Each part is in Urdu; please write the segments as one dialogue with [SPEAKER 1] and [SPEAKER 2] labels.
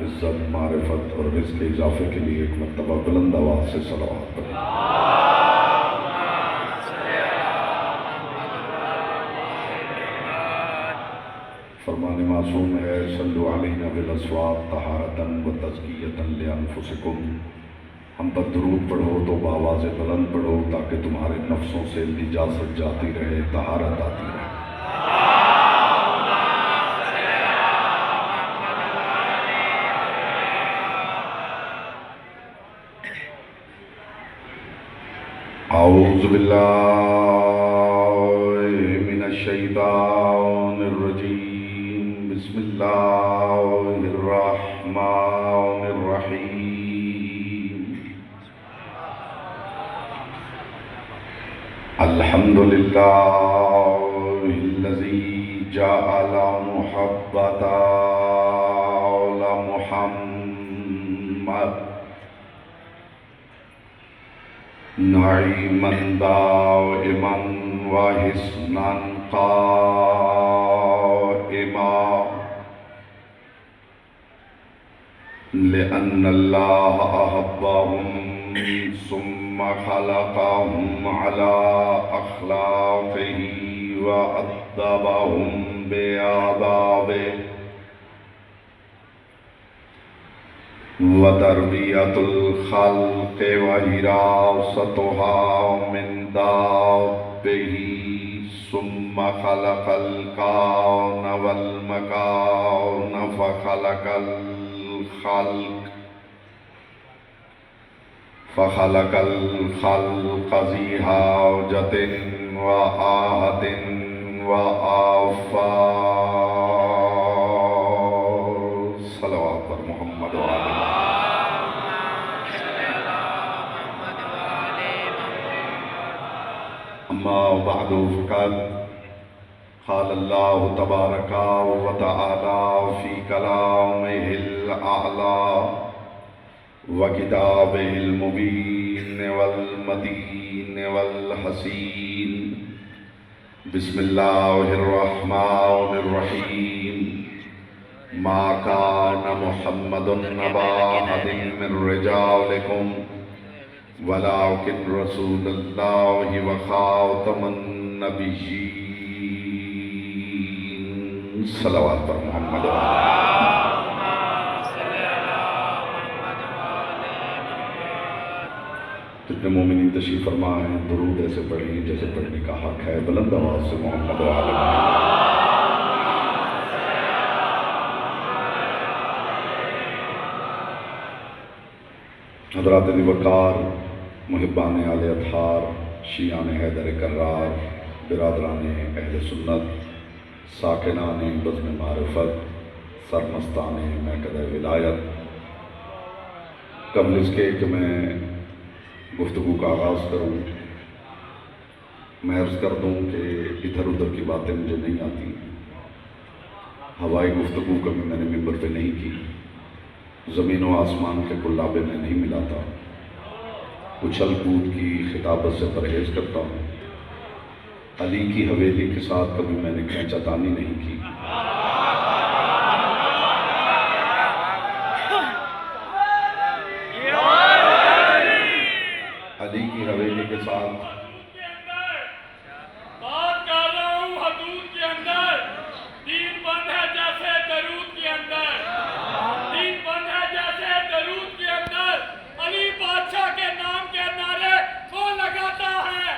[SPEAKER 1] عزت، معرفت اور رزق کے اضافے کے لیے ایک مرتبہ بلند آواز سے صلوات پڑھیں۔ فرمان معصوم ہے صلو علیہ بالاصوات طہارۃ و تزکیۃ لانفسکم، ہم پر درود پڑھو تو بآواز بلند پڑھو تاکہ تمہارے نفسوں سے نجاست جاتی رہے، طہارت آتی رہے۔ اعوذ باللہ من الشیطان الرجیم، بسم اللہ الرحمن الرحیم۔ الحمد للہ الذی جعل محبۃ آل محمد نعیما دائما وحسنا قائما، لأن اللہ أحبهم ثم خلقهم على أخلاقه وأدبهم بآدابه، وتربیۃ الخلق وحراستها من دابه، ثم خلق الکون والمکان فخلق الخلق ذی حاجۃ وآہۃ وآفات۔ صلوات پر محمد و آلہ۔ اما بعد فقد قال اللہ تبارک و تعالی فی کلامہ الاعلی وکتابہ المبین والمتین والحسین، بسم اللہ الرحمن الرحیم۔ ما کان محمد ابا احد من رجالکم ولکن رسول اللہ وخاتم النبیین۔ صلوات پر محمد و جتنے مومنین تشریف فرما ہیں درود ایسے پڑھیں جیسے پڑھنے کا حق ہے، بلند آواز سے محمد و آلہ۔ حضرات ذی وقار، محبان آل اطہار، شیعان حیدر کرار، برادران اہل سنت، ساکنان بزم معرفت، سرمستان میکدہ ولایت، قبل اس کے کہ میں گفتگو کا آغاز کروں، میں عرض کر دوں کہ ادھر ادھر کی باتیں مجھے نہیں آتی، ہوائی گفتگو کبھی میں نے ممبر پہ نہیں کی، زمین و آسمان کے کلابے میں نہیں ملاتا، اچھل کود کی خطابت سے پرہیز کرتا ہوں، علی کی حویلی کے ساتھ کبھی میں نے کھینچا تانی نہیں کی، علی کی حویلی کے ساتھ
[SPEAKER 2] بات کر رہا ہوں حدود کے اندر، دین بند ہے جیسے درود کے اندر، دین بند ہے جیسے درود کے اندر، علی بادشاہ کے نام کے نعرے وہ لگاتا ہے،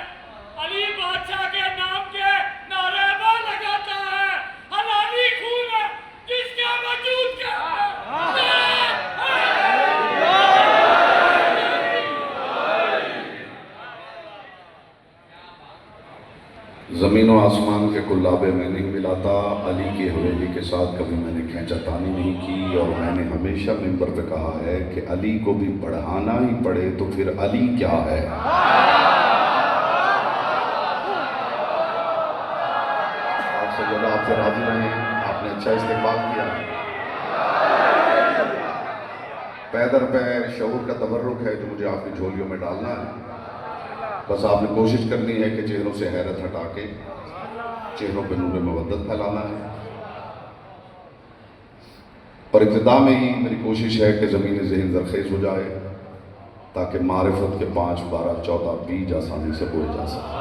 [SPEAKER 2] علی بادشاہ کے نام کے نعرے وہ لگاتا ہے، حلالی خون ہے جس کے وجود کے اندر
[SPEAKER 1] زمین و آسمان کے کلابے میں نہیں ملاتا، علی کی حویلی کے ساتھ کبھی میں نے کھینچا تانی نہیں کی، اور میں نے ہمیشہ ممبر پہ کہا ہے کہ علی کو بھی بڑھانا ہی پڑے تو پھر علی کیا ہے۔ آپ سے جب آپ سے راضی رہیں، آپ نے اچھا استقبال کیا، پیدر پہ شعور کا تبرک ہے جو مجھے آپ کی جھولیوں میں ڈالنا ہے، بس آپ نے کوشش کرنی ہے کہ چہروں سے حیرت ہٹا کے چہروں پہ نور مودت پھیلانا ہے۔ اور ابتدا میں ہی میری کوشش ہے کہ زمین ذہن زرخیز ہو جائے تاکہ معرفت کے 5، 12، 14 بیج آسانی سے بوئے جا سکے۔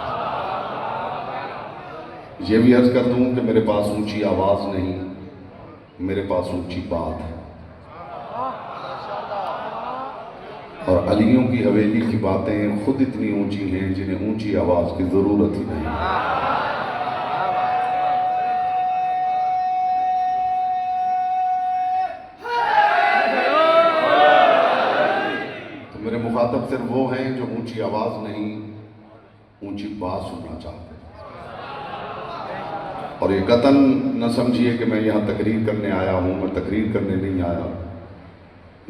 [SPEAKER 1] یہ بھی عرض کر دوں کہ میرے پاس اونچی آواز نہیں، میرے پاس اونچی بات ہے، اور علیوں کی حویلی کی باتیں خود اتنی اونچی ہیں جنہیں اونچی آواز کی ضرورت ہی نہیں۔ تو میرے مخاطب صرف وہ ہیں جو اونچی آواز نہیں، اونچی بات سننا چاہتے ہیں۔ اور یہ قطعاً نہ سمجھیے کہ میں یہاں تقریر کرنے آیا ہوں، میں تقریر کرنے نہیں آیا،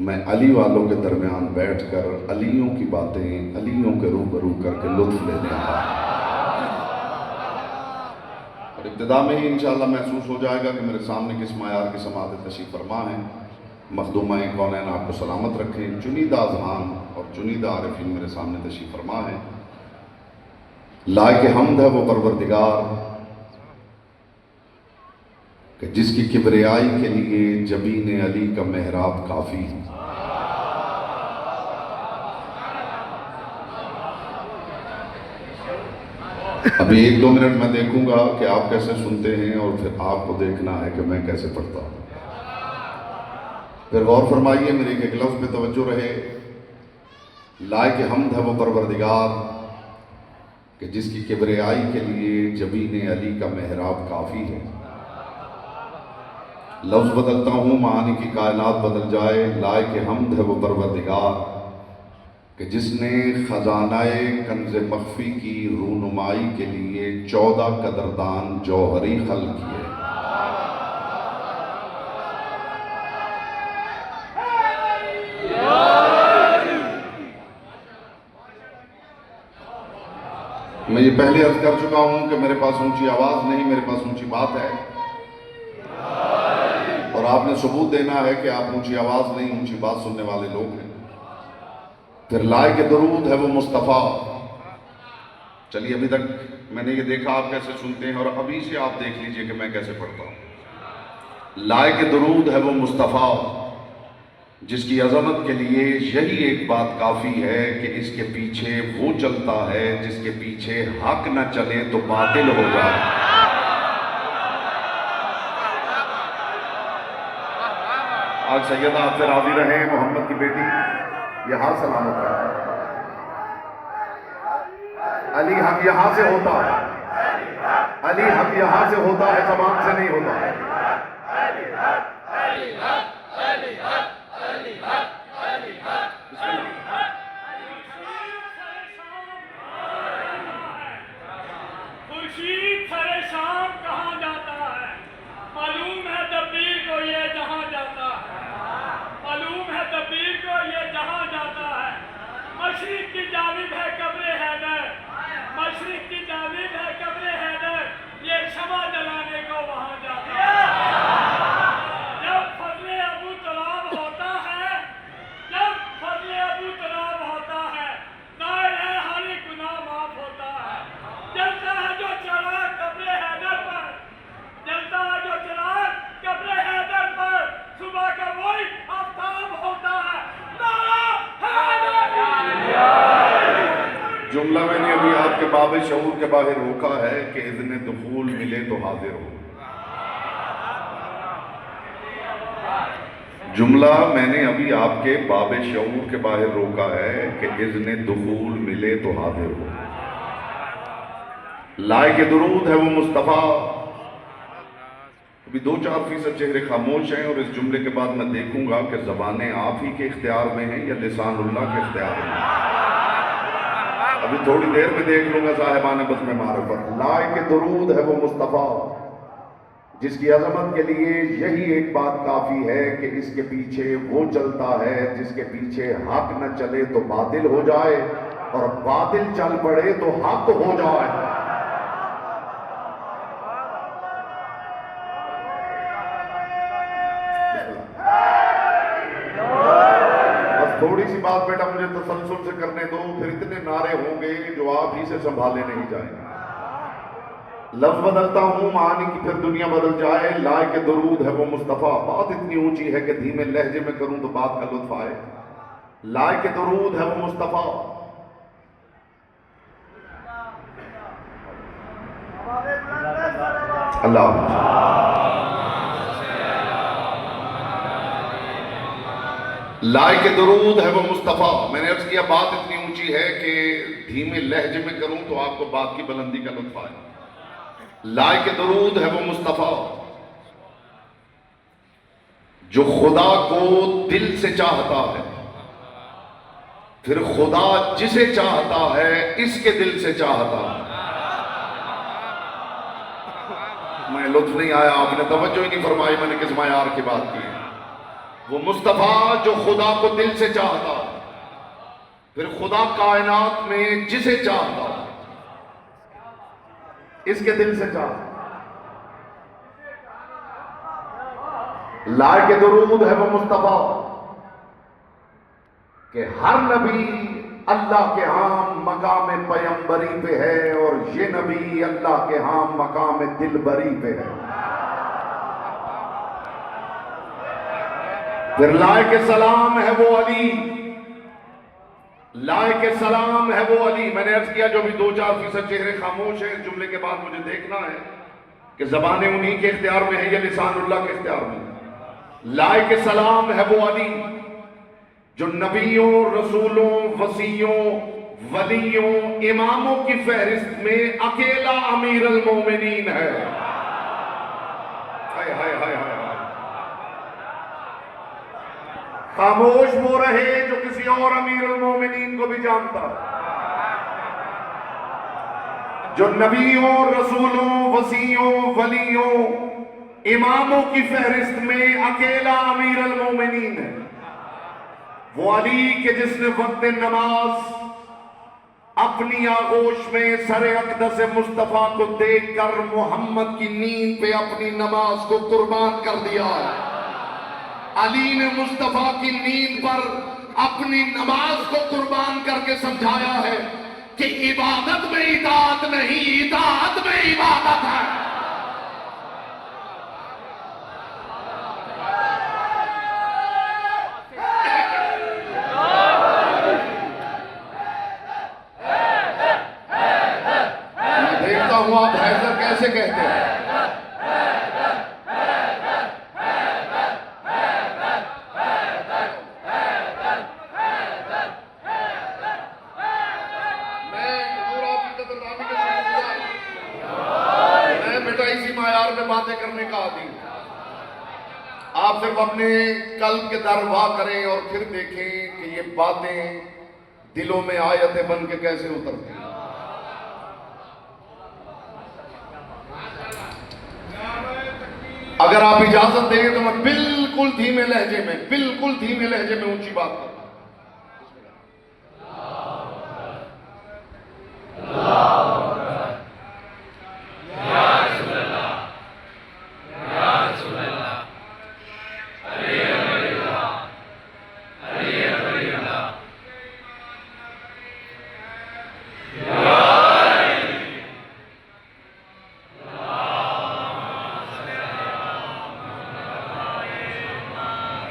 [SPEAKER 1] میں علی والوں کے درمیان بیٹھ کر علیوں کی باتیں علیوں کے روبرو کر کے لطف لینے آیا۔ اور ابتدا میں ہی انشاءاللہ محسوس ہو جائے گا کہ میرے سامنے کس معیار کی سماعت تشریف فرما ہے۔ مخدومہ کونین آپ کو سلامت رکھیں۔ چنیدہ اذہان اور چنیدہ عارفین میرے سامنے تشریف فرما ہے۔ لائق حمد ہے وہ پروردگار کہ جس کی کبریائی کے لیے جبین علی کا محراب کافی ہے۔ ابھی 1-2 منٹ میں دیکھوں گا کہ آپ کیسے سنتے ہیں، اور پھر آپ کو دیکھنا ہے کہ میں کیسے پڑھتا ہوں۔ پھر غور فرمائیے، میرے ایک لفظ پہ توجہ رہے۔ لائق حمد ہے وہ پروردگار کہ جس کی کبریائی کے لیے جبین علی کا محراب کافی ہے۔ لفظ بدلتا ہوں، معانی کی کائنات بدل جائے۔ لائق حمد ہے وہ پروردگار کہ جس نے خزانہ کنز مخفی کی رونمائی کے لیے 14 قدردان جوہری خلق کیے۔ میں یہ پہلے عرض کر چکا ہوں کہ میرے پاس اونچی آواز نہیں، میرے پاس اونچی بات ہے، اور آپ نے ثبوت دینا ہے کہ آپ اونچی آواز نہیں، اونچی بات سننے والے لوگ ہیں۔ پھر لائق درود ہے وہ مصطفیٰ۔ چلیے ابھی تک میں نے یہ دیکھا آپ کیسے سنتے ہیں، اور ابھی سے آپ دیکھ لیجئے کہ میں کیسے پڑھتا ہوں۔ لائق درود ہے وہ مصطفیٰ جس کی عظمت کے لیے یہی ایک بات کافی ہے کہ اس کے پیچھے وہ چلتا ہے جس کے پیچھے حق نہ چلے تو باطل ہو جائے۔ آج سیدہ آپ سے راضی رہیں، محمد کی بیٹی یہاں سلامت ہے۔ علی حق یہاں سے ہوتا ہے، علی حق یہاں سے ہوتا ہے، زبان سے نہیں ہوتا ہے۔
[SPEAKER 2] خورشید سر شام کہاں جاتا ہے؟ معلوم ہے دبیر کو یہ جہاں جاتا ہے، معلوم ہے دبیر کو یہ جہاں جاتا ہے۔ مشرق کی جانب ہے قبر حیدر، مشرق کی جانب ہے قبر حیدر، یہ شمع جلانے کو وہاں جاتا ہے۔ جب فضل ابو تراب ہوتا ہے، جب فضل ابو تراب ہوتا ہے، ظاہر ہے ہر ایک گناہ معاف ہوتا ہے۔ جلتا ہے جو چراغ قبر حیدر پر، جلتا ہے جو چراغ قبر حیدر پر، صبح کا وہی آفتاب ہوتا ہے۔ نعرہ حیدری!
[SPEAKER 1] جملہ میں نے ابھی آپ کے باب شعور کے باہر روکا ہے کہ اذن دخول ملے تو حاضر ہو۔ جملہ میں نے ابھی آپ کے باب شعور کے باہر روکا ہے کہ اذن دخول ملے تو حاضر ہو۔ لائق درود ہے وہ مصطفیٰ۔ ابھی 2-4% چہرے خاموش ہیں، اور اس جملے کے بعد میں دیکھوں گا کہ زبانیں آپ ہی کے اختیار میں ہیں یا لسان اللہ کے اختیار میں ہیں۔ ابھی تھوڑی دیر میں دیکھ لوں گا صاحبان بزم معرفت۔ لائق درود ہے وہ مصطفیٰ جس کی عظمت کے لیے یہی ایک بات کافی ہے کہ اس کے پیچھے وہ چلتا ہے جس کے پیچھے حق نہ چلے تو باطل ہو جائے، اور باطل چل پڑے تو حق ہو جائے۔ بس تھوڑی سی بات بیٹا مجھے تسلسل سے کرنے دو، پھر اتنے نعرے ہوں گے جو آپ ہی سے سنبھالے نہیں جائیں گے۔ لفظ بدلتا ہوں معانی کی پھر دنیا بدل جائے، لائق درود ہے وہ مصطفیٰ، بات اتنی اونچی ہے کہ دھیمے لہجے میں کروں تو بات کا لطف آئے، لائق درود ہے وہ مصطفیٰ، اللہ لائق درود ہے وہ مصطفیٰ۔ میں نے عرض کیا بات اتنی اونچی ہے کہ دھیمے لہجے میں کروں تو آپ کو بات کی بلندی کا لطف آئے، لائق درود ہے وہ مصطفیٰ جو خدا کو دل سے چاہتا ہے، پھر خدا جسے چاہتا ہے اس کے دل سے چاہتا ہے۔ میں لطف نہیں آیا، آپ نے توجہ ہی نہیں فرمائی میں نے کس معیار کی بات کی۔ وہ مصطفیٰ جو خدا کو دل سے چاہتا ہے، پھر خدا کائنات میں جسے چاہتا ہے اس کے دل سے چاہتا ہے۔ لائق درود ہے وہ مصطفیٰ کہ ہر نبی اللہ کے ہاں مقام پیمبری پہ ہے، اور یہ نبی اللہ کے ہاں مقام دلبری پہ ہے۔ پھر لائق سلام ہے وہ علی، لائق سلام ہے وہ علی۔ میں نے عرض کیا جو بھی 2-4% چہرے خاموش ہیں، اس جملے کے بعد مجھے دیکھنا ہے کہ زبانیں انہی کے اختیار میں ہیں یا لسان اللہ کے اختیار میں۔ لائق سلام ہے وہ علی جو نبیوں، رسولوں، وصیوں، ولیوں، اماموں کی فہرست میں اکیلا امیر المومنین ہے۔ ہائے ہائے ہائے ہائے، خاموش وہ رہے جو کسی اور امیر المومنین کو بھی جانتا، جو نبیوں، رسولوں، وصیوں، ولیوں، اماموں کی فہرست میں اکیلا امیر المومنین ہے۔ وہ علی کہ جس نے وقت نماز اپنی آغوش میں سر اقدس مصطفیٰ کو دیکھ کر محمد کی نیند پہ اپنی نماز کو قربان کر دیا ہے۔ علی نے مصطفیٰ کی نیند پر اپنی نماز کو قربان کر کے سمجھایا ہے کہ عبادت میں اطاعت نہیں، اطاعت میں عبادت ہے۔ میں دیکھتا ہوں آپ حیدر کیسے کہتے ہیں۔ باتیں کرنے کا عادی، آپ صرف اپنے قلب کے در وا کریں اور پھر دیکھیں کہ یہ باتیں دلوں میں آیتیں بن کے کیسے اترتی ہیں۔ اگر آپ اجازت دیں تو میں بالکل دھیمے لہجے میں اونچی بات کروں۔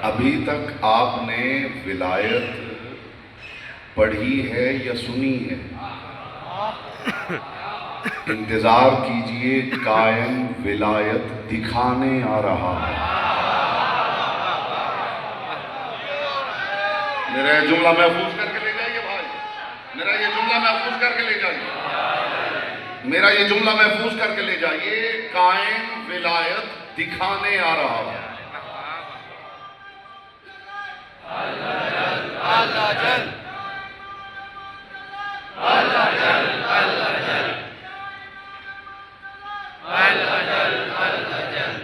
[SPEAKER 1] ابھی تک آپ نے ولایت پڑھی ہے یا سنی ہے؟ انتظار کیجئے، قائم ولایت دکھانے آ رہا ہے۔ میرا یہ جملہ محفوظ کر کے لے جائیے بھائی، میرا یہ جملہ محفوظ کر کے لے جائیے، میرا یہ جملہ محفوظ کر کے لے جائیے، قائم ولایت دکھانے آ رہا ہے۔ اللہ جل اللہ جل اللہ جل اللہ جل اللہ جل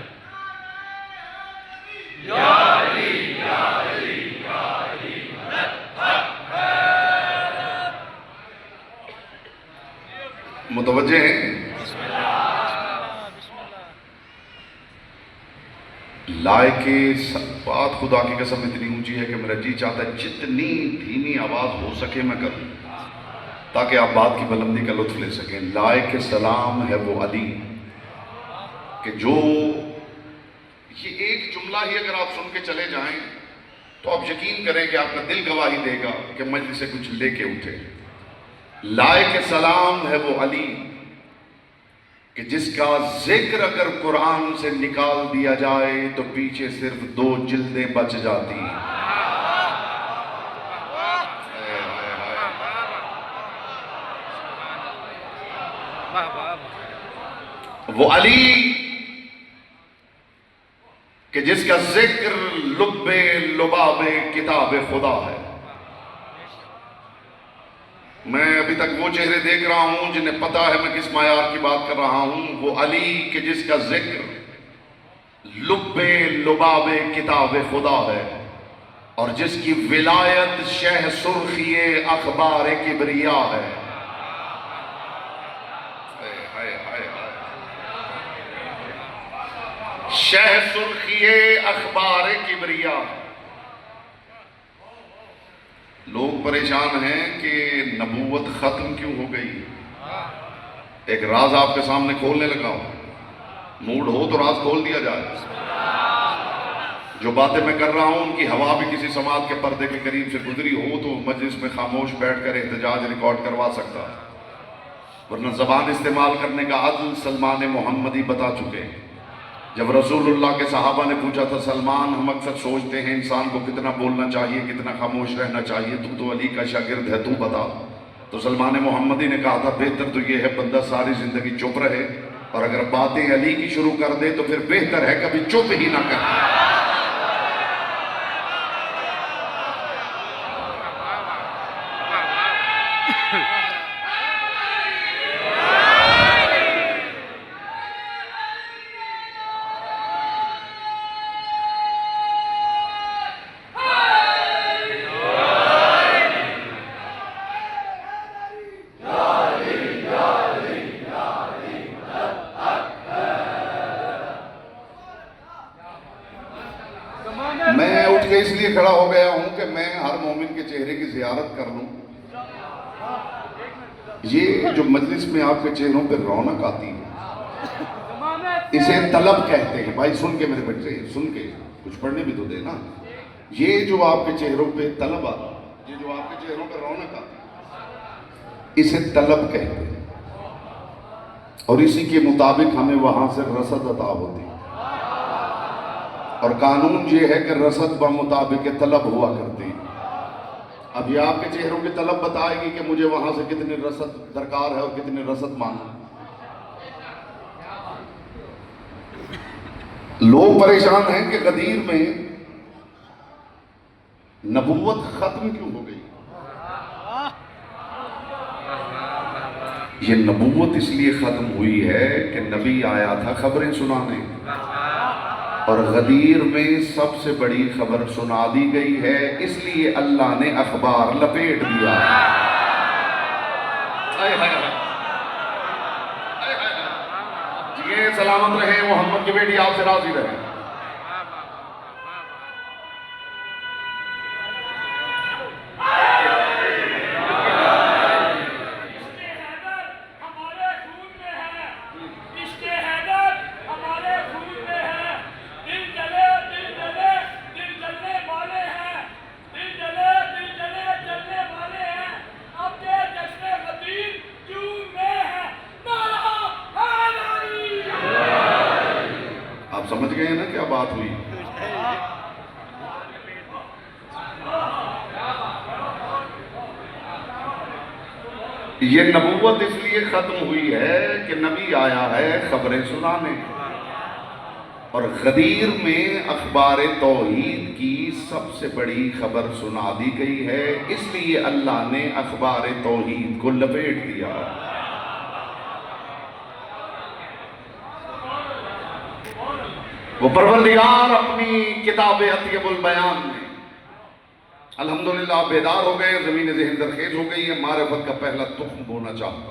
[SPEAKER 1] یا علی یا علی یا علی متوجہ ہیں؟ لائق بات خدا کی قسم اتنی اونچی ہے کہ میرا جی چاہتا ہے جتنی دھیمی آواز ہو سکے میں کروں۔ تاکہ آپ بات کی بلندی کا لطف لے سکیں. لائق سلام ہے وہ علی کہ جو، یہ ایک جملہ ہی اگر آپ سن کے چلے جائیں تو آپ یقین کریں کہ آپ کا دل گواہی دے گا کہ مجلس سے کچھ لے کے اٹھے. لائق سلام ہے وہ علی کہ جس کا ذکر اگر قرآن سے نکال دیا جائے تو پیچھے صرف 2 جلدیں بچ جاتی. وہ علی کہ جس کا ذکر لب لباب کتاب خدا ہے. میں ابھی تک وہ چہرے دیکھ رہا ہوں جنہیں پتا ہے میں کس معیار کی بات کر رہا ہوں. وہ علی کہ جس کا ذکر لب لباب کتاب خدا ہے اور جس کی ولایت شہ سرخی اخبار کبریا ہے. شہ سرخی اخبار کبریا. لوگ پریشان ہیں کہ نبوت ختم کیوں ہو گئی. ایک راز آپ کے سامنے کھولنے لگا ہوں. موڈ ہو تو راز کھول دیا جائے. جو باتیں میں کر رہا ہوں ان کی ہوا بھی کسی سماعت کے پردے کے قریب سے گزری ہو تو مجلس میں خاموش بیٹھ کر احتجاج ریکارڈ کروا سکتا، ورنہ زبان استعمال کرنے کا عدل سلمان محمدی بتا چکے. جب رسول اللہ کے صحابہ نے پوچھا تھا سلمان ہم اکثر سوچتے ہیں انسان کو کتنا بولنا چاہیے کتنا خاموش رہنا چاہیے، تو علی کا شاگرد ہے تو بتا. تو سلمان محمدی نے کہا تھا بہتر تو یہ ہے بندہ ساری زندگی چپ رہے اور اگر باتیں علی کی شروع کر دے تو پھر بہتر ہے کبھی چپ ہی نہ کرے. میں اٹھ کے اس لیے کھڑا ہو گیا ہوں کہ میں ہر مومن کے چہرے کی زیارت کر لوں. یہ جو مجلس میں آپ کے چہروں پہ رونق آتی ہے اسے طلب کہتے ہیں. بھائی سن کے میرے بچے سن کے کچھ پڑھنے بھی تو دے نا. یہ جو آپ کے چہروں پہ طلب آتا ہے، یہ جو آپ کے چہروں پہ رونق آتی ہے اسے طلب کہتے ہیں اور اسی کے مطابق ہمیں وہاں سے رسد عطا ہوتی ہے. اور قانون یہ ہے کہ رسد بمطابق طلب ہوا کرتی. اب یہ آپ کے چہروں کی طلب بتائے گی کہ مجھے وہاں سے کتنی رسد درکار ہے اور کتنی رسد مانگا. لوگ پریشان ہیں کہ غدیر میں نبوت ختم کیوں ہو گئی. یہ نبوت اس لیے ختم ہوئی ہے کہ نبی آیا تھا خبریں سنانے اور غدیر میں سب سے بڑی خبر سنا دی گئی ہے، اس لیے اللہ نے اخبار لپیٹ دیا. یہ سلامت رہے محمد کی بیٹی آپ سے راضی رہے. سمجھ گئے ہیں نا کیا بات ہوئی. یہ نبوت اس لیے ختم ہوئی ہے کہ نبی آیا ہے خبریں سنانے اور غدیر میں اخبار توحید کی سب سے بڑی خبر سنا دی گئی ہے، اس لیے اللہ نے اخبار توحید کو لپیٹ دیا. وہ پروردگار اپنی کتاب اطیب البیان میں الحمدللہ بیدار ہو گئے، زمین ذہن زرخیز ہو گئی ہے، معرفت کا پہلا تخم بونا چاہتا.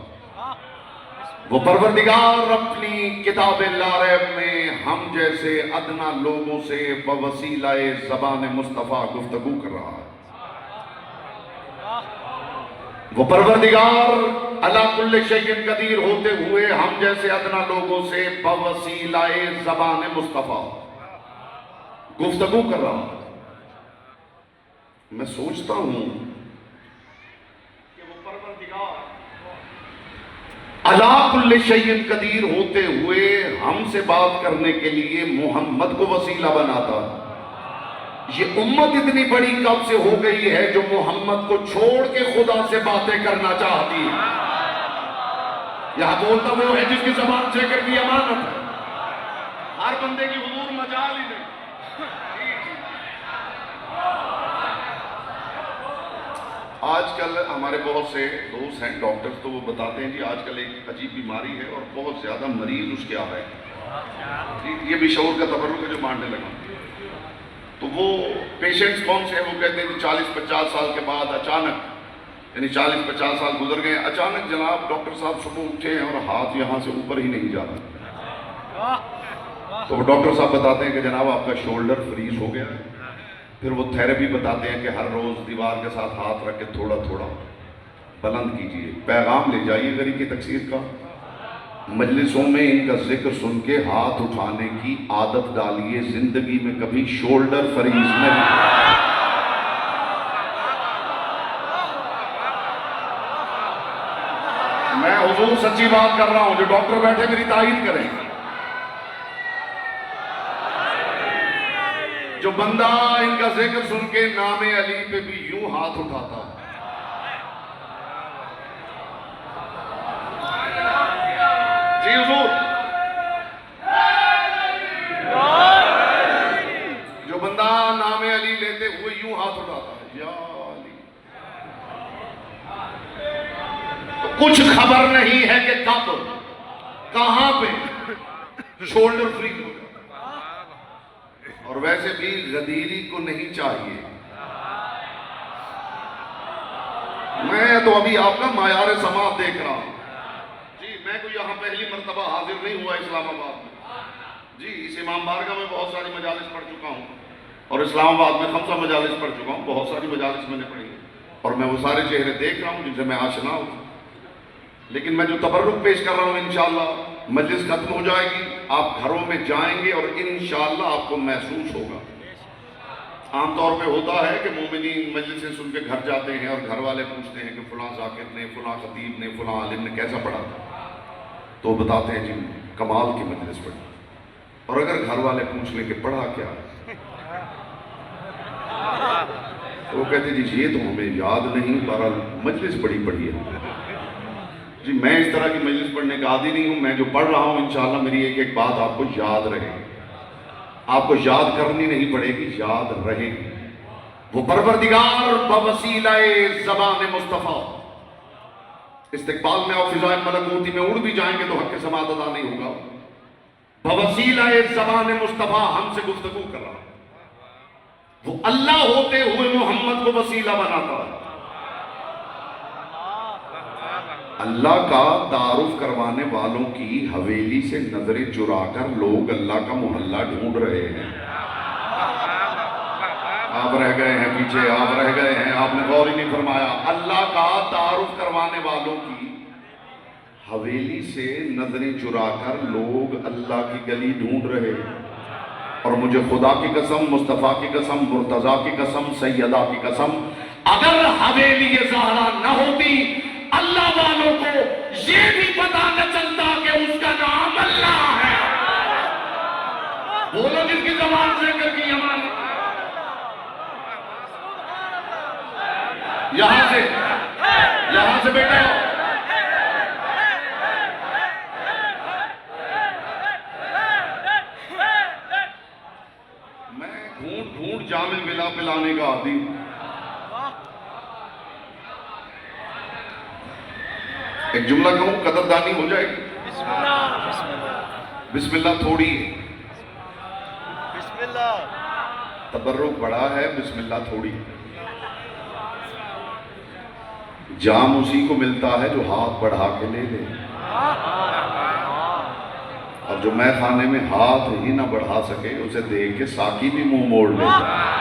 [SPEAKER 1] وہ پروردگار اپنی کتاب لا ریب میں ہم جیسے ادنا لوگوں سے بوسیلہ زبان مصطفیٰ گفتگو کر رہا ہے. وہ پروردگار علی کل شیء قدیر ہوتے ہوئے ہم جیسے ادنا لوگوں سے بوسیلہ زبان مصطفیٰ گفتگو کر رہا ہوں۔ میں سوچتا ہوں کہ وہ پروردگار علی کل شیء قدیر ہوتے ہوئے ہم سے بات کرنے کے لیے محمد کو وسیلہ بناتا۔ یہ امت اتنی بڑی کب سے ہو گئی ہے جو محمد کو چھوڑ کے خدا سے باتیں کرنا چاہتی ہے؟ یہاں بولتا وہ ہے جس کی زبان ذکر کی امانت ہے۔ ہر بندے کی حضور مجال ہی نہیں۔ آج کل ہمارے بہت سے دوست ہیں ڈاکٹر، تو وہ بتاتے ہیں جی آج کل ایک عجیب بیماری ہے اور بہت زیادہ مریض اس کے آ رہے ہیں۔ یہ بھی شعور کا تبرک ہے جو ماننے لگا۔ تو وہ پیشنٹس کون سے ہیں؟ وہ کہتے ہیں کہ 40-50 سال کے بعد اچانک، یعنی 40-50 سال گزر گئے، اچانک جناب ڈاکٹر صاحب صبح اٹھے ہیں اور ہاتھ یہاں سے اوپر ہی نہیں جا رہا۔ تو وہ ڈاکٹر صاحب بتاتے ہیں کہ جناب آپ کا شولڈر فریز ہو گیا ہے۔ پھر وہ تھیراپی بتاتے ہیں کہ ہر روز دیوار کے ساتھ ہاتھ رکھ کے تھوڑا تھوڑا بلند کیجئے، پیغام لے جائیے غریب کی تکثیر کا۔ مجلسوں میں ان کا ذکر سن کے ہاتھ اٹھانے کی عادت ڈالیے، زندگی میں کبھی شولڈر فریز نہیں۔ میں حضور سچی بات کر رہا ہوں، جو ڈاکٹر بیٹھے میری تائید کریں۔ جو بندہ ان کا ذکر سن کے نام علی پہ بھی یوں ہاتھ اٹھاتا، جی حضور، جو بندہ نام علی لیتے ہوئے یوں ہاتھ اٹھاتا ہے، یا علی، تو کچھ خبر نہیں ہے کہ کب کہاں پہ شولڈر فری ہو۔ اور ویسے بھی غدیری کو نہیں چاہیے۔ میں تو ابھی آپ کا معیار سماعت دیکھ رہا ہوں جی، میں کوئی یہاں پہلی مرتبہ حاضر نہیں ہوا اسلام آباد میں جی، اس امام بارگاہ میں بہت ساری مجالس پڑھ چکا ہوں اور اسلام آباد میں 5 مجالس پڑھ چکا ہوں، بہت ساری مجالس میں نے پڑھی اور میں وہ سارے چہرے دیکھ رہا ہوں جن سے میں آشنا ہوں۔ لیکن میں جو تبرک پیش کر رہا ہوں، انشاءاللہ مجلس ختم ہو جائے گی، آپ گھروں میں جائیں گے اور انشاءاللہ آپ کو محسوس ہوگا۔ عام طور پہ ہوتا ہے کہ مومنین مجلسیں سن کے گھر جاتے ہیں اور گھر والے پوچھتے ہیں کہ فلاں ذاکر نے، فلاں خطیب نے، فلاں عالم نے کیسا پڑھا تھا، تو بتاتے ہیں جی کمال کی مجلس پڑھی۔ اور اگر گھر والے پوچھ لیں کہ پڑھا کیا، تو وہ کہتے ہیں جی یہ تو ہمیں یاد نہیں، بہرحال مجلس بڑی پڑھی ہے۔ جی میں اس طرح کی مجلس پڑھنے کا عادی نہیں ہوں، میں جو پڑھ رہا ہوں انشاءاللہ میری ایک ایک بات آپ کو یاد رہے گی، آپ کو یاد کرنی نہیں پڑے گی، یاد رہے گی۔ وہ پروردگار بوسیلہ زبان مصطفیٰ، استقبال میں اور فضائے ملکوتی میں اڑ بھی جائیں گے تو حق سماعت ادا نہیں ہوگا۔ بوسیلہ زبان مصطفیٰ ہم سے گفتگو کر رہا، وہ اللہ ہوتے ہوئے محمد کو وسیلہ بناتا ہے۔ اللہ کا تعارف کروانے والوں کی حویلی سے نظریں چرا کر لوگ اللہ کا محلہ ڈھونڈ رہے ہیں۔ آپ رہ گئے ہیں پیچھے، آپ رہ گئے ہیں، آپ نے غور ہی نہیں فرمایا۔ اللہ کا تعارف کروانے والوں کی حویلی سے نظریں چرا کر لوگ اللہ کی گلی ڈھونڈ رہے ہیں۔ اور مجھے خدا کی قسم، مصطفیٰ کی قسم، مرتضیٰ کی قسم، سیدہ کی قسم، اگر حویلی زہرا نہ ہوتی اللہ والوں کو یہ بھی پتا نہ چلتا کہ اس کا نام اللہ ہے۔ بولو جس کی زبان سے کر کی امانت، یہاں سے بیٹا میں ڈھونڈ جامع ملا پلانے کا عادی ہوں۔ ایک جملہ کہوں قدردانی ہو جائے گی؟ بسم اللہ تھوڑی ہے، تبرک بڑا ہے، بسم اللہ تھوڑی ہے۔ جام اسی کو ملتا ہے جو ہاتھ بڑھا کے لے لے، اور جو میں خانے میں ہاتھ ہی نہ بڑھا سکے اسے دیکھ کے ساقی بھی منہ موڑ لیتا ہے۔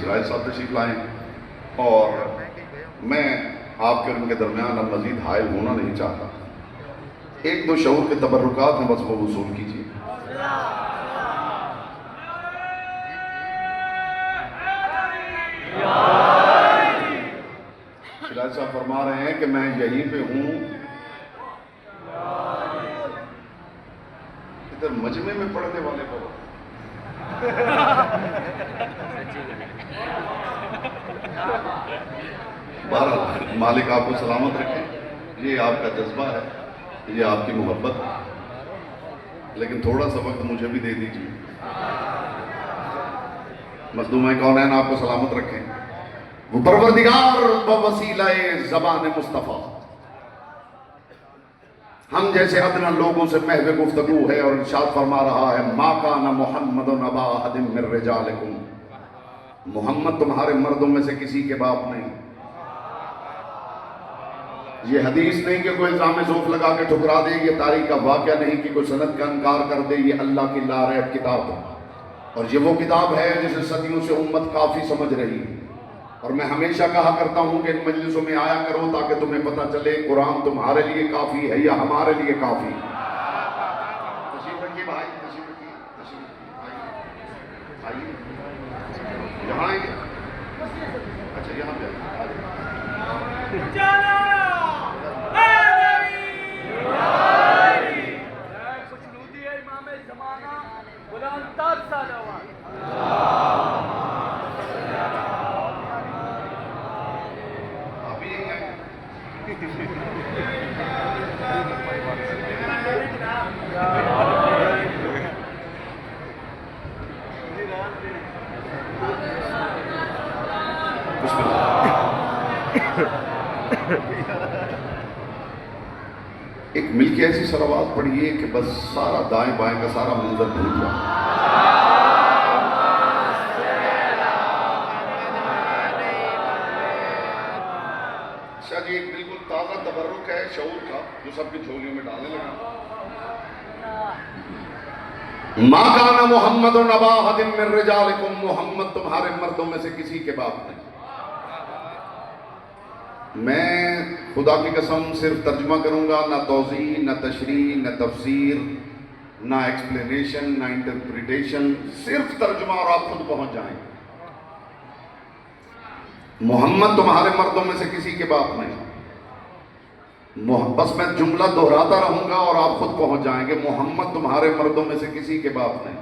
[SPEAKER 1] شراج صاحب تشریف لائے ہیں، اور میں آپ کے اور ان کے درمیان اب مزید حائل ہونا نہیں چاہتا. ایک دو شعور کے تبرکات ہیں، بس وہ وصول کیجیے. شراج صاحب فرما رہے ہیں کہ میں یہیں پہ ہوں. ادھر مجمع میں پڑھنے والے کو بہرحال مالک آپ کو سلامت رکھے. یہ آپ کا جذبہ ہے، یہ آپ کی محبت ہے، لیکن تھوڑا سا وقت مجھے بھی دے دیجیے. مظلوم کونین آپ کو سلامت رکھیں. وہ پروردگار بوسیلہ زبان مصطفیٰ ہم جیسے ادنا لوگوں سے محو گفتگو ہے، اور ارشاد فرما رہا ہے ما کان محمد ابا احد من رجالکم، محمد تمہارے مردوں میں سے کسی کے باپ نہیں. یہ حدیث نہیں کہ کوئی الزام ذوق لگا کے ٹھکرا دے، یہ تاریخ کا واقعہ نہیں کہ کوئی سند کا انکار کر دے. یہ اللہ کی لاریب کتاب ہے، اور یہ وہ کتاب ہے جسے صدیوں سے امت کافی سمجھ رہی ہے. اور میں ہمیشہ کہا کرتا ہوں کہ ان مجلسوں میں آیا کرو تاکہ تمہیں پتہ چلے قرآن تمہارے لیے کافی ہے یا ہمارے لیے کافی. تشریف رکھیے بھائی، تشریف رکھیے، تشریف آئیے. یہاں آئیں گے؟ اچھا یہاں پہ ایک مل کے ایسی سروات پڑھیے کہ بس سارا دائیں بائیں کا سارا منظر بھول جائے. اچھا جی، ایک بالکل تازہ تبرک ہے شعور کا جو سب کی جھولیوں میں ڈالنے لگا. ما کان محمد ابا احد من رجالکم، محمد تمہارے مردوں میں سے کسی کے باپ نہیں. میں خدا کی قسم صرف ترجمہ کروں گا، نہ توضیح، نہ تشریح، نہ تفسیر، نہ ایکسپلینیشن، نہ انٹرپریٹیشن، صرف ترجمہ، اور آپ خود پہنچ جائیں گے. محمد تمہارے مردوں میں سے کسی کے باپ نہیں. بس میں جملہ دہراتا رہوں گا اور آپ خود پہنچ جائیں گے. محمد تمہارے مردوں میں سے کسی کے باپ نہیں.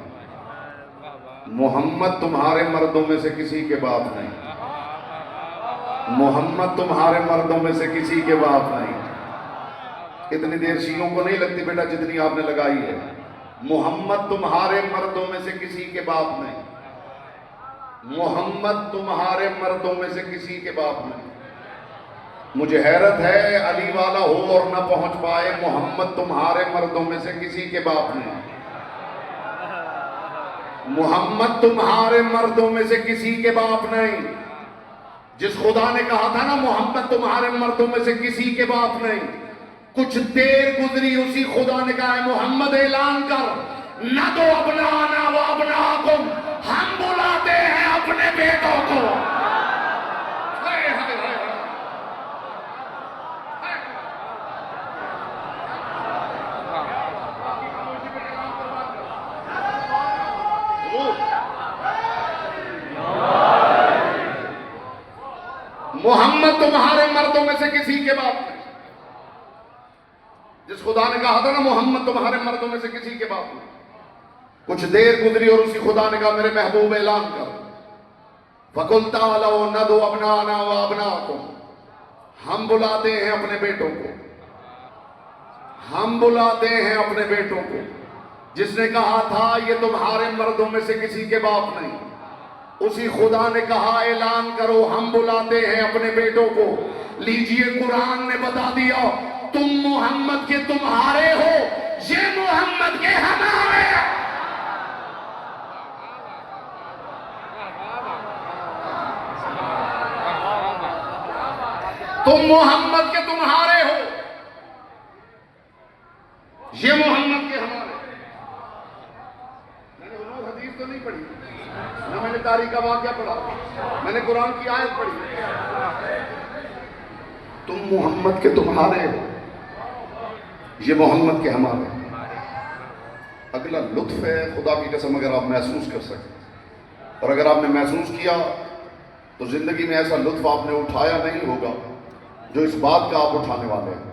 [SPEAKER 1] محمد تمہارے مردوں میں سے کسی کے باپ نہیں. محمد تمہارے مردوں میں سے کسی کے باپ نہیں. اتنی دیر شیعوں کو نہیں لگتی بیٹا جتنی آپ نے لگائی ہے. محمد تمہارے مردوں میں سے کسی کے باپ نہیں. محمد تمہارے مردوں میں سے کسی کے باپ نہیں. مجھے حیرت ہے علی والا ہو اور نہ پہنچ پائے. محمد تمہارے مردوں میں سے کسی کے باپ نہیں. محمد تمہارے مردوں میں سے کسی کے باپ نہیں. جس خدا نے کہا تھا نا محمد تمہارے مردوں میں سے کسی کے باپ نہیں، کچھ دیر گزری اسی خدا نے کہا ہے محمد اعلان کر نہ تو ابنانا و ابناکم، ہم بلاتے ہیں اپنے بیٹوں کو. محمد تمہارے مردوں میں سے کسی کے باپ نہیں. جس خدا نے کہا تھا نا محمد تمہارے مردوں میں سے کسی کے باپ نہیں، کچھ دیر گزری اور اسی خدا نے کہا میرے محبوب اعلان کر فَقُلْ تَعَالَوْا نَدْعُ أَبْنَاءَنَا وَأَبْنَاءَكُمْ، ہم بلاتے ہیں اپنے بیٹوں کو، ہم بلاتے ہیں اپنے بیٹوں کو. جس نے کہا تھا یہ تمہارے مردوں میں سے کسی کے باپ نہیں، اسی خدا نے کہا اعلان کرو ہم بلاتے ہیں اپنے بیٹوں کو. لیجئے قرآن نے بتا دیا تم محمد کے تمہارے ہو، یہ محمد کے ہمارے. تم محمد کے تمہارے ہو، یہ محمد کے ہمارے. میں نے حضور حدیث تو تو نہیں پڑھی، نہ میں نے تاریخ کا واقعہ پڑھا، میں نے قرآن کی آیت پڑھی. تم محمد کے تمہارے ہو، یہ محمد کے ہمارے. اگلا لطف ہے خدا کی قسم اگر آپ محسوس کر سکیں، اور اگر آپ نے محسوس کیا تو زندگی میں ایسا لطف آپ نے اٹھایا نہیں ہوگا جو اس بات کا آپ اٹھانے والے ہیں.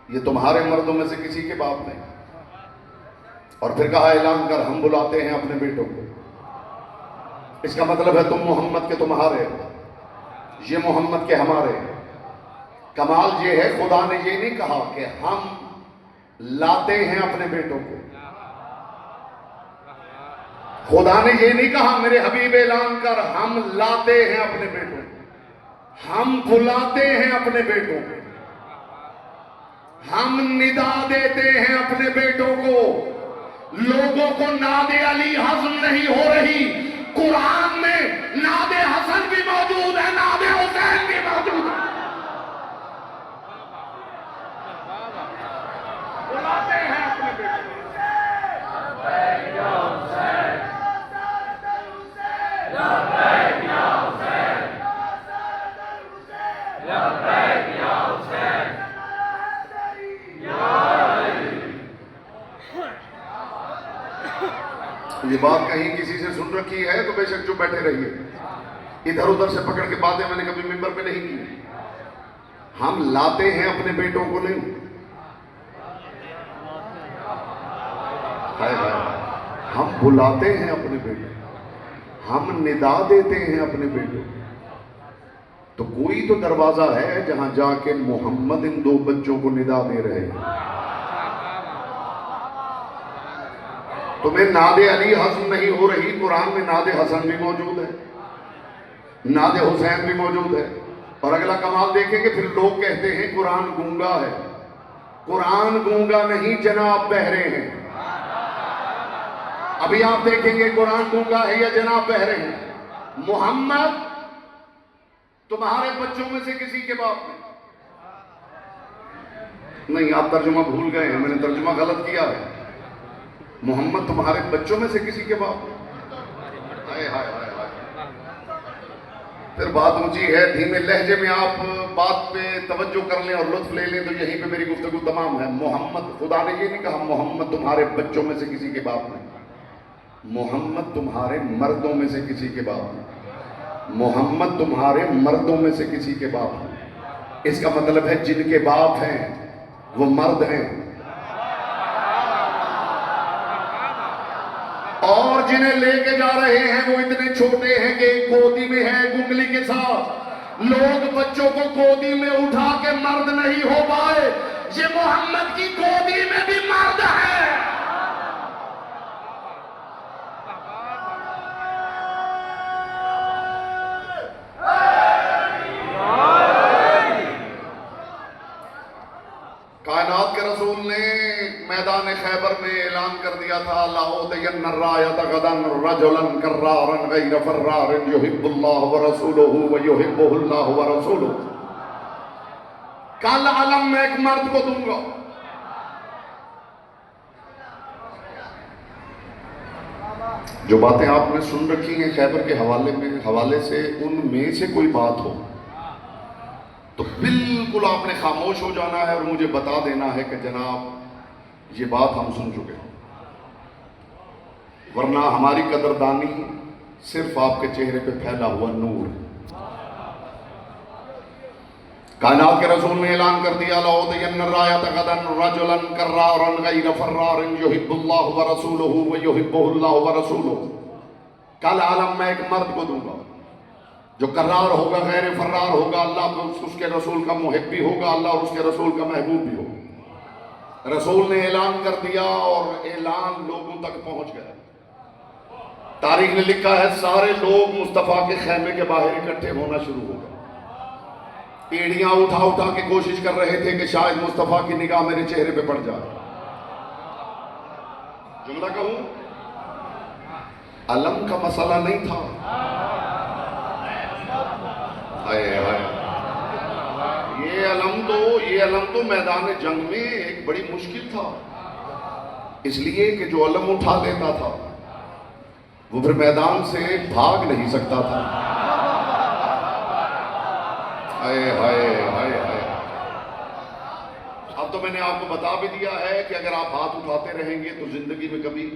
[SPEAKER 1] یہ تمہارے مردوں میں سے کسی کے باپ نہیں. اور پھر کہا اعلان کر ہم بلاتے ہیں اپنے بیٹوں کو. اس کا مطلب ہے تم محمد کے تمہارے ہو، یہ محمد کے ہمارے. کمال یہ ہے خدا نے یہ نہیں کہا کہ ہم لاتے ہیں اپنے بیٹوں کو. خدا نے یہ نہیں کہا میرے حبیب اعلان کر ہم لاتے ہیں اپنے بیٹوں کو، ہم بلاتے ہیں اپنے بیٹوں کو، ہم ندا دیتے ہیں اپنے بیٹوں کو. لوگوں کو ناد علی ہضم نہیں ہو رہی. قرآن میں ناد حسن بھی موجود ہے، ناد حسین بھی موجود ہے. بلاتے ہیں اپنے بیٹوں کو. یہ بات کہیں کسی سے سن رکھی ہے تو بے شک جو بیٹھے رہیے. ادھر ادھر سے پکڑ کے باتیں میں نے کبھی ممبر پہ نہیں کی. ہم لاتے ہیں اپنے بیٹوں کو نہیں. ہم بلاتے ہیں اپنے بیٹوں کو، ہم ندا دیتے ہیں اپنے بیٹوں کو. تو کوئی تو دروازہ ہے جہاں جا کے محمد ان دو بچوں کو ندا دے رہے ہیں. تمہیں ناد علی ہضم نہیں ہو رہی. قرآن میں ناد حسن بھی موجود ہے، ناد حسین بھی موجود ہے. اور اگلا کمال دیکھیں کہ پھر لوگ کہتے ہیں قرآن گونگا ہے. قرآن گونگا نہیں جناب بہرے ہیں. ابھی آپ دیکھیں گے قرآن گونگا ہے یا جناب بہرے ہیں. محمد تمہارے بچوں میں سے کسی کے باپ نہیں. آپ ترجمہ بھول گئے ہیں، میں نے ترجمہ غلط کیا ہے. محمد تمہارے بچوں میں سے کسی کے باپ ہائے ہائے ہائے ہائے. پھر بات اونچی ہے. دھیمے لہجے میں آپ بات پہ توجہ کر لیں اور لطف لے لیں تو یہیں پہ میری گفتگو تمام ہے. محمد، خدا نے یہ نہیں کہا محمد تمہارے بچوں میں سے کسی کے باپ نہیں. محمد تمہارے مردوں میں سے کسی کے باپ نہیں. محمد تمہارے مردوں میں سے کسی کے باپ نہیں. اس کا مطلب ہے جن کے باپ ہیں وہ مرد ہیں، اور جنہیں لے کے جا رہے ہیں وہ اتنے چھوٹے ہیں کہ گودی میں ہے گنگلی کے ساتھ. لوگ بچوں کو گودی میں اٹھا کے مرد نہیں ہو پائے. یہ محمد کی گودی میں بھی مرد ہے. کائنات کے رسول نے میدان خیبر میں اعلان کر دیا تھا لَأُعْطِيَنَّ الرَّایَةَ غَدًا رَجُلًا كَرَّارًا غَيْرَ فَرَّارٍ يُحِبُّ اللَّهُ وَرَسُولُهُ وَيُحِبُّهُ اللَّهُ وَرَسُولُهُ. کل علم میں ایک مرد کو دوں گا. جو باتیں آپ نے سن رکھی ہیں خیبر کے حوالے سے ان میں سے کوئی بات ہو تو بالکل آپ نے خاموش ہو جانا ہے اور مجھے بتا دینا ہے کہ جناب یہ بات ہم سن چکے ہیں. ورنہ ہماری قدردانی صرف آپ کے چہرے پہ پھیلا ہوا نور. کائنات کے رسول نے اعلان کر دیا لَأُعْطِيَنَّ الرَّایَةَ غَدًا رَجُلًا كَرَّارًا غَيْرَ فَرَّارٍ يُحِبُّ اللَّهُ وَرَسُولُهُ وَيُحِبُّهُ اللَّهُ وَرَسُولُهُ. کل عالم میں ایک مرد کو دوں گا جو کرار ہوگا، غیر فرار ہوگا، اللہ اس کے رسول کا محب بھی ہوگا، اللہ اور اس کے رسول کا محبوب بھی ہوگا. رسول نے اعلان کر دیا اور اعلان لوگوں تک پہنچ گیا. تاریخ نے لکھا ہے سارے لوگ مصطفیٰ کے خیمے کے باہر اکٹھے ہونا شروع ہو گئے. ایڑیاں اٹھا اٹھا کے کوشش کر رہے تھے کہ شاید مصطفیٰ کی نگاہ میرے چہرے پہ پڑ جائے. جملہ کہوں، علم کا مسئلہ نہیں تھا. یہ علم تو میدان جنگ میں ایک بڑی مشکل تھا. اس لیے کہ جو علم اٹھا لیتا تھا وہ پھر میدان سے بھاگ نہیں سکتا تھا. ہائے ہائے ہائے ہائے. اب تو میں نے آپ کو بتا بھی دیا ہے کہ اگر آپ ہاتھ اٹھاتے رہیں گے تو زندگی میں کبھی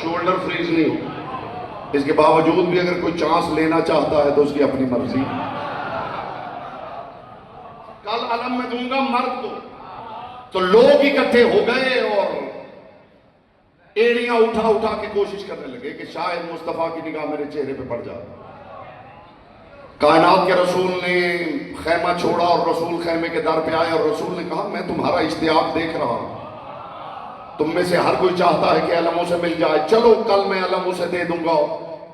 [SPEAKER 1] شولڈر فریز نہیں ہو. اس کے باوجود بھی اگر کوئی چانس لینا چاہتا ہے تو اس کی اپنی مرضی. کل علم میں دوں گا مرد کو. تو لوگ اکٹھے ہو گئے اور ایڑیاں اٹھا اٹھا کے کوشش کرنے لگے کہ شاید مصطفیٰ کی نگاہ میرے چہرے پہ پڑ جائے. کائنات کے رسول نے خیمہ چھوڑا اور رسول خیمے کے در پہ آئے اور رسول نے کہا میں تمہارا اشتیاق دیکھ رہا ہوں. تم میں سے ہر کوئی چاہتا ہے کہ علم اسے مل جائے. چلو کل میں علم اسے دے دوں گا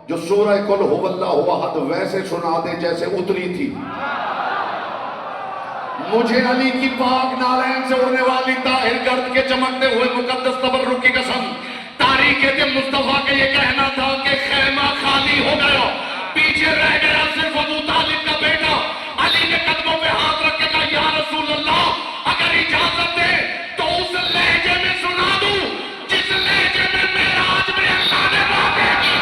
[SPEAKER 1] جو سورہ قل هو اللہ احد ویسے سنا دے جیسے اتری تھی. مجھے علی کی پاک نالین سے اڑنے والی طاہر گرد کے چمکتے ہوئے مقدس تبرک کی قسم تاریخ دن مصطفیٰ کا یہ کہنا تھا کہ خیمہ خالی ہو گیا, پیچھے رہ گیا صرف ابو طالب کا بیٹا. علی نے قدموں پہ ہاتھ رکھ کے کہا یا رسول اللہ اگر اجازت دے تو اس لہجے میں سنا دوں جس لہجے میں معراج میں اللہ نے باتیں کی.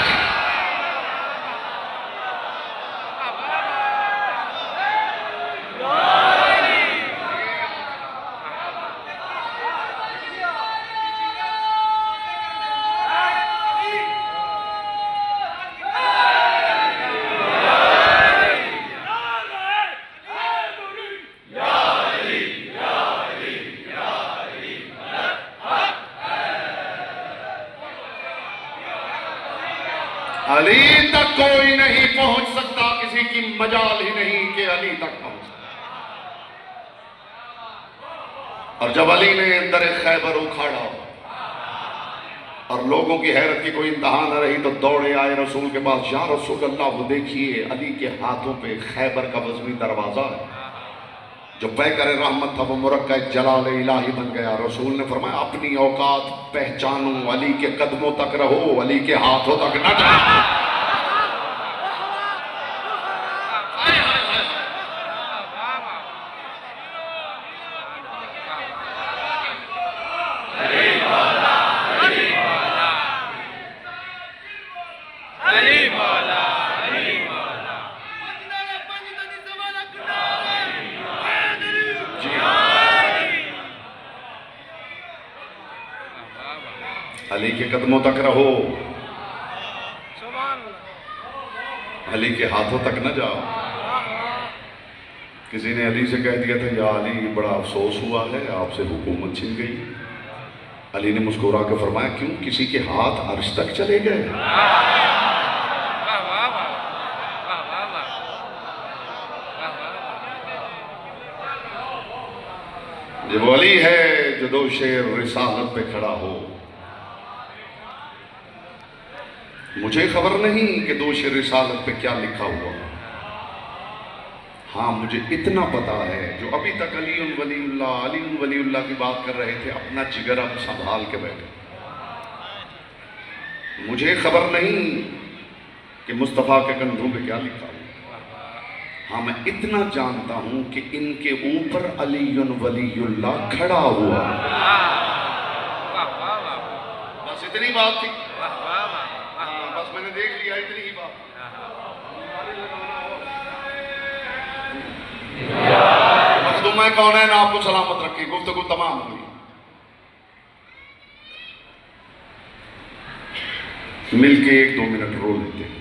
[SPEAKER 1] علی تک کوئی نہیں پہنچ سکتا, کسی کی مجال ہی نہیں کہ علی تک پہنچ سکتا. اور جب علی نے در خیبر اکھاڑا اور لوگوں کی حیرت کی کوئی انتہا نہ رہی تو دوڑے آئے رسول کے پاس. یا رسول اللہ وہ دیکھیے علی کے ہاتھوں پہ خیبر کا وزنی دروازہ ہے. جو پیکر رحمت تھا وہ مرکع جلال الہی بن گیا. رسول نے فرمایا اپنی اوقات پہچانو, علی کے قدموں تک رہو, علی کے ہاتھوں تک نہ جاؤ. علی کے قدموں تک رہو, علی کے ہاتھوں تک نہ جاؤ. کسی نے علی سے کہہ دیا تھا یا علی بڑا افسوس ہوا ہے آپ سے حکومت چھن گئی. علی نے مسکرا کے فرمایا کیوں, کسی کے ہاتھ عرش تک چلے گئے. یہ وہ علی ہے جو دو شیر رسالت پہ کھڑا ہو. مجھے خبر نہیں کہ دو شیر رسالت پہ کیا لکھا ہوا. ہاں مجھے اتنا پتا ہے جو ابھی تک علی ولی اللہ کی بات کر رہے تھے اپنا جگر اب سنبھال کے بیٹھے. مجھے خبر نہیں کہ مصطفیٰ کے کندھوں پہ کیا لکھا ہوا. ہاں میں اتنا جانتا ہوں کہ ان کے اوپر علی ولی اللہ کھڑا ہوا. بس اتنی بات تھی, بس میں نے دیکھ لیا اتنی ہی بات. مخدوم کونین آپ کو سلامت رکھے. گفتگو تمام ہوئی. مل کے 1-2 منٹ رو لیتے ہیں.